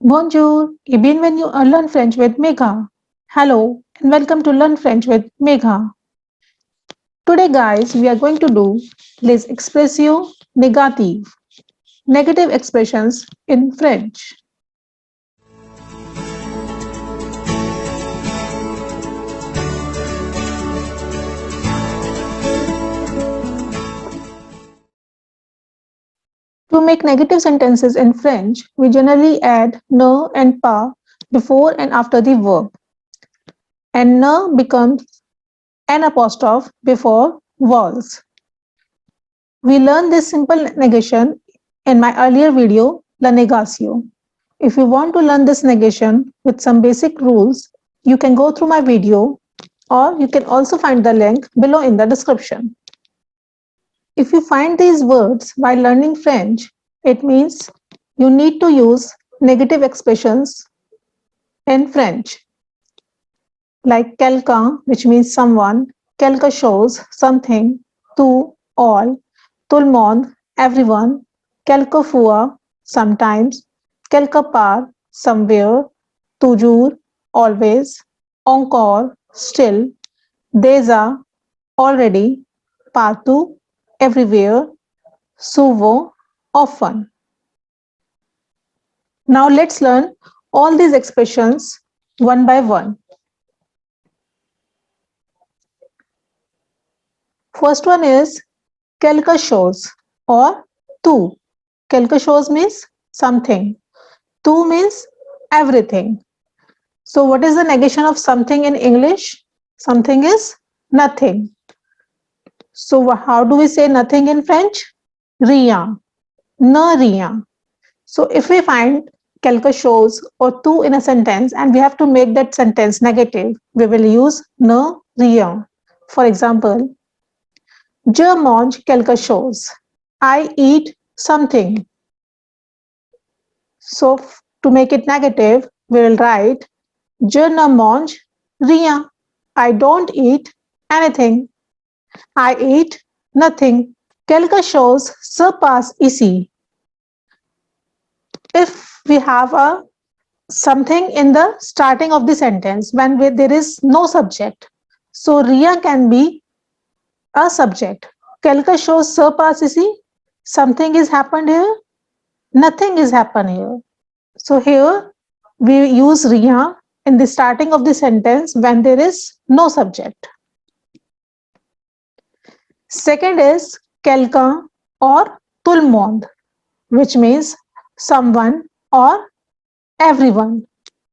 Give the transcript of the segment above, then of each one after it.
Bonjour et bienvenue à Learn French with Megha. Hello and welcome to Learn French with Megha. Today, guys, we are going to do les expressions négatives, negative expressions in French. To make negative sentences in French, we generally add ne and pas before and after the verb, and ne becomes an apostrophe before vowels. We learned this simple negation in my earlier video, La Negatio. If you want to learn this negation with some basic rules, you can go through my video or you can also find the link below in the description. If you find these words while learning French, it means you need to use negative expressions in French, like quelqu'un, which means someone, quelque chose, something, tout, all, tout le monde, everyone, quelquefois, sometimes, quelque part, somewhere, toujours, always, encore, still, déjà, already, partout, everywhere, souvent, often. Now let's learn all these expressions one by one. First one is quelque chose or tout. Quelque chose means something. Tout means everything. So what is the negation of something in English? Something is nothing. So how do we say nothing in French? Rien. Ne rien. So if we find quelque chose or tout in a sentence and we have to make that sentence negative, we will use ne rien. For example, je mange quelque chose. I eat something. So to make it negative, we will write je ne mange rien. I don't eat anything. I eat nothing. Quelque chose se passe ici. If we have a something in the starting of the sentence when there is no subject, so rien can be a subject. Quelque chose se passe ici. Something is happened here. Nothing is happened here. So here we use rien in the starting of the sentence when there is no subject. Second is quelqu'un or tout le monde, which means someone or everyone.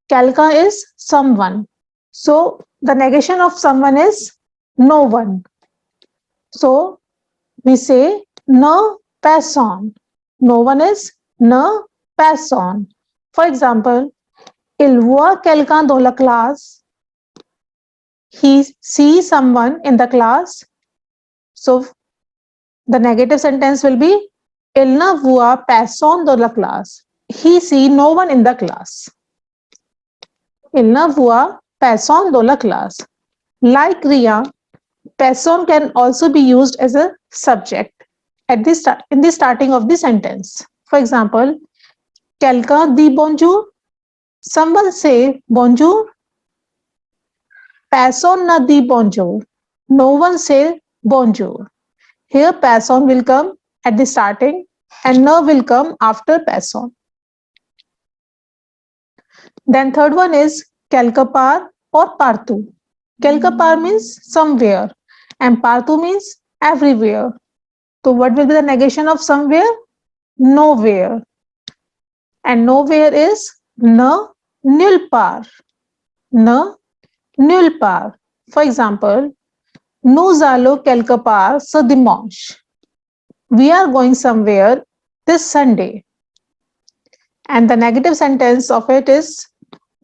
Quelqu'un is someone. So the negation of someone is no one. So we say ne personne. No one is ne personne. For example, il voit quelqu'un dans la classe. He sees someone in the class. So the negative sentence will be il ne voit personne dans la classe. He sees no one in the class. Il ne voit personne dans la classe. Like rien, personne can also be used as a subject at in the starting of the sentence. For example, quelqu'un dit bonjour. Someone say bonjour. Personne ne dit bonjour. No one say bonjour. Here personne will come at the starting and ne will come after personne. Then third one is quelque part or partout. Quelque part means somewhere and partout means everywhere. So what will be the negation of somewhere? Nowhere. And nowhere is ne nulle part. Ne nulle part. For example, nous allons quelque part ce dimanche. We are going somewhere this Sunday. And the negative sentence of it is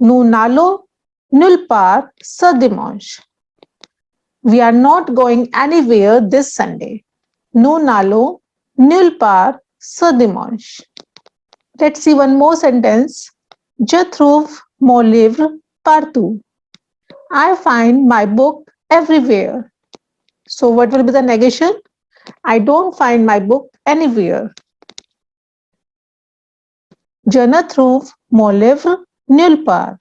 nous n'allons nulle part ce dimanche. We are not going anywhere this Sunday. Nous n'allons nulle part ce dimanche. Let's see one more sentence. Je trouve mon livre partout. I find my book everywhere. So what will be the negation? I don't find my book anywhere. Je ne trouve mon livre nulle part.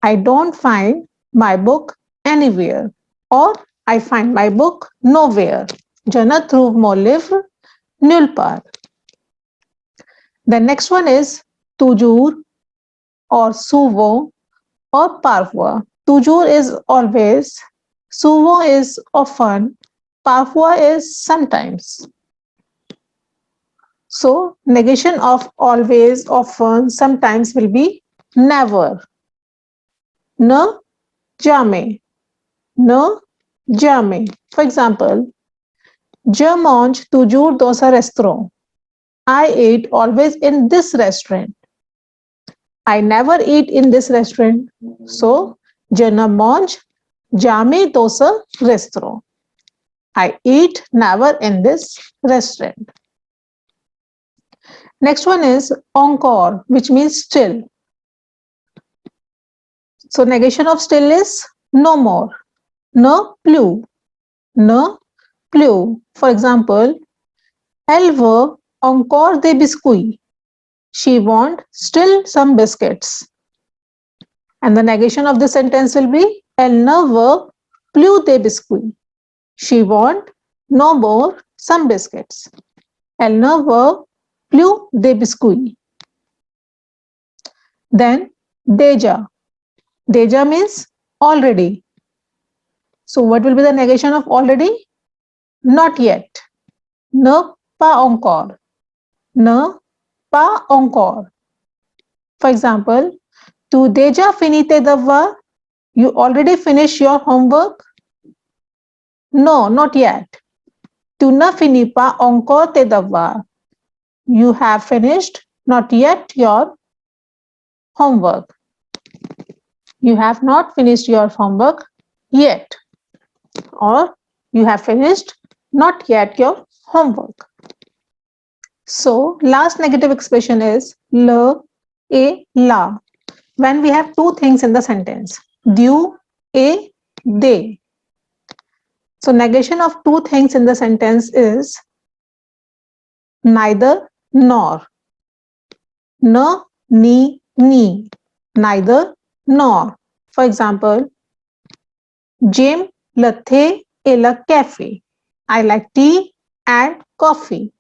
I don't find my book anywhere. Or I find my book nowhere. Je ne trouve mon livre nulle part. The next one is toujours or souvent or parfois. Toujours is always, souvent is often, parfois is sometimes. So negation of always, often, sometimes will be never. Ne jamais. Ne jamais. For example, je mange toujours dans ce restaurant. I eat always in this restaurant. I never eat in this restaurant. So, je ne mange jamais dans ce restaurant. I eat never in this restaurant. Next one is encore, which means still. So, negation of still is no more. Ne plus. Ne plus. For example, elle veut encore des biscuits. She wants still some biscuits. And the negation of the sentence will be elle ne veut plus des biscuits. She wants no more some biscuits. Elle ne veut plus des biscuits. Then déjà. Déjà means already. So what will be the negation of already? Not yet. Ne pas encore. Ne pas encore. For example, tu déjà fini tes devoirs? You already finished your homework? No, not yet. Tu ne finis pas encore tes devoirs. You have finished not yet your homework. You have not finished your homework yet. Or you have finished not yet your homework. So last negative expression is le et la. When we have two things in the sentence, du et de. So negation of two things in the sentence is neither nor. Ne, ni, ni. Neither nor. For example, j'aime le thé et le café. I like tea and coffee.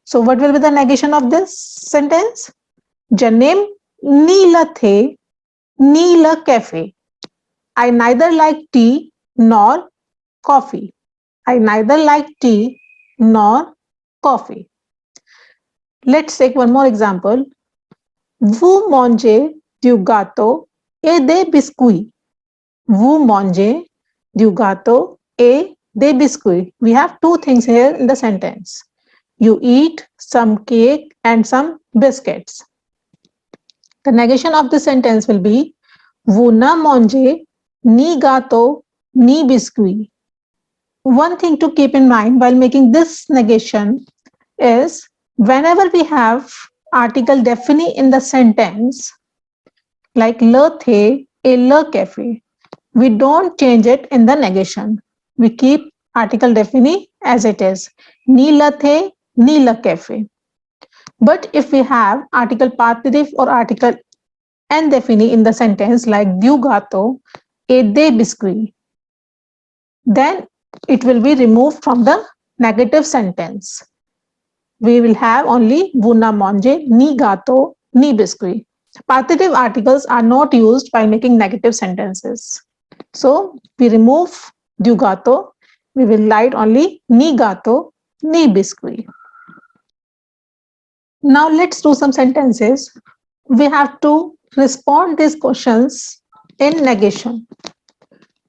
So what will be the negation of this sentence? Je n'aime ni le thé ni le café. I neither like tea nor coffee. I neither like tea nor coffee. Let's take one more example. Vous mangez du gâteau et des biscuits. Vous mangez du gâteau et des biscuits. We have two things here in the sentence. You eat some cake and some biscuits. The negation of the sentence will be vous ne mangez ni gâteau ni biscuit. One thing to keep in mind while making this negation is whenever we have article défini in the sentence, like le thé et le café, we don't change it in the negation. We keep article défini as it is. Ni le thé, ni le café. But if we have article participative or article indéfini in the sentence like du gâteau et des biscuits, then it will be removed from the negative sentence. We will have only vous ne mangez ni gâteau ni biscuit. Partitive articles are not used by making negative sentences. So we remove du gâteau. We will write only ni gâteau ni biscuit. Now let's do some sentences. We have to respond these questions in negation.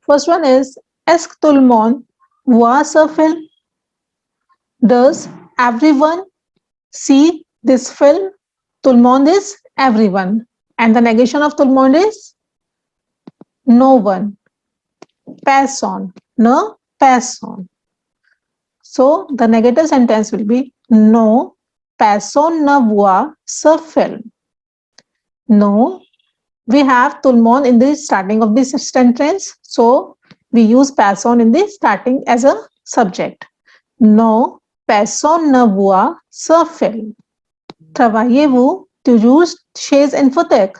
First one is, est-ce que tout le monde voit ce film? Does everyone see this film? Tout le monde is everyone. And the negation of tout le monde is no one. Personne. No personne. So the negative sentence will be no, personne ne voit ce film. No, we have tout le monde in the starting of this sentence. So we use personne in the starting as a subject. No, personne ne voit ce film. Travaillez-vous toujours chez Infotech?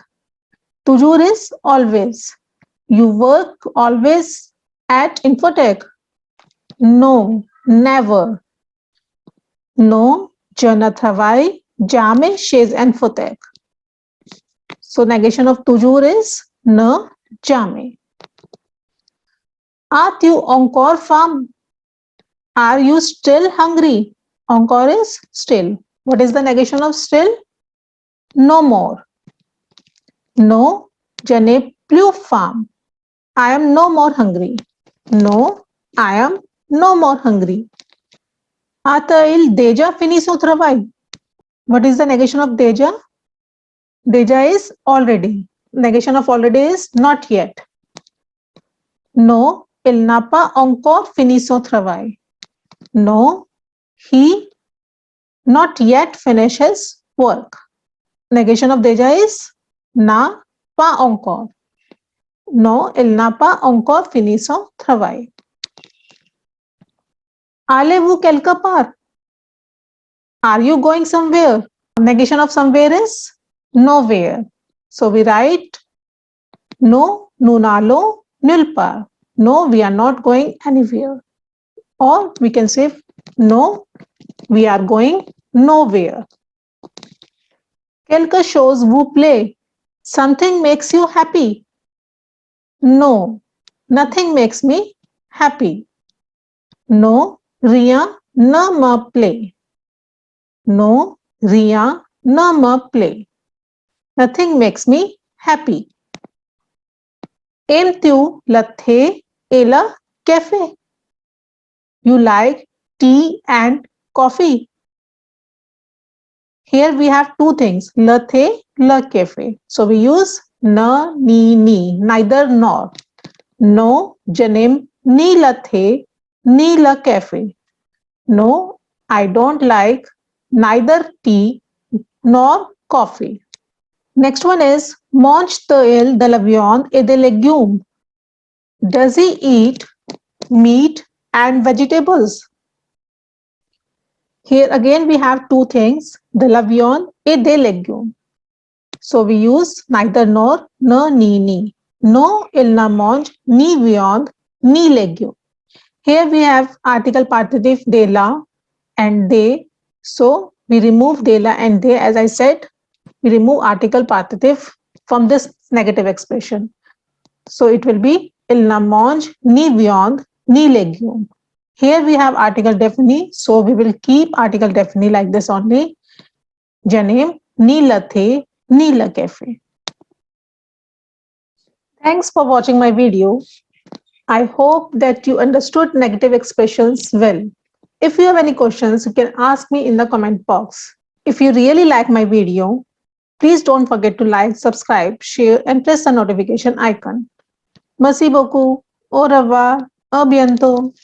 Toujours is always. You work always at Infotech? No, never. No, je ne travaille jamais chez Infotech. So negation of toujours is ne jamais. As-tu encore faim? Are you still hungry? Encore is still. What is the negation of still? No more. No, je n'ai plus faim. I am no more hungry. No, I am no more hungry. A-t-il déjà fini son travail? What is the negation of déjà? Déjà is already. Negation of already is not yet. No, il n'a pas encore fini son travail. No, he not yet finished his work. Negation of déjà is n'a pas encore. No, il n'a pas encore fini son travail. Allez-vous quelque part? Are you going somewhere? Negation of somewhere is nowhere. So we write no, nous n'allons nulle part. No, we are not going anywhere. Or we can say no, we are going nowhere. Quelque chose vous plaît. Something makes you happy. No, nothing makes me happy. No, rien ne me plaît. No, rien ne me plaît. Nothing makes me happy. Aimes-tu le thé et le café? You like tea and coffee. Here we have two things, le thé, le café. So we use ne, ni, neither nor. No, je n'aime ni le thé, ni le café. No, I don't like neither tea nor coffee. Next one is mange-t-il de la viande et des légumes? Does he eat meat and vegetables? Here again we have two things, de la viande et des légumes. So we use neither nor, ne, ni. No, il ne mange ni viande ni légumes. Here we have article partitive de la and de. So we remove de la and de. As I said, we remove article partitive from this negative expression. So it will be il ne mange ni viande ni légumes. Here we have article défini, so we will keep article défini like this only. Je n'aime ni le thé ni le café. Thanks for watching my video. I hope that you understood negative expressions well. If you have any questions, you can ask me in the comment box. If you really like my video, please don't forget to like, subscribe, share, and press the notification icon. Merci beaucoup. Au revoir. A bientôt.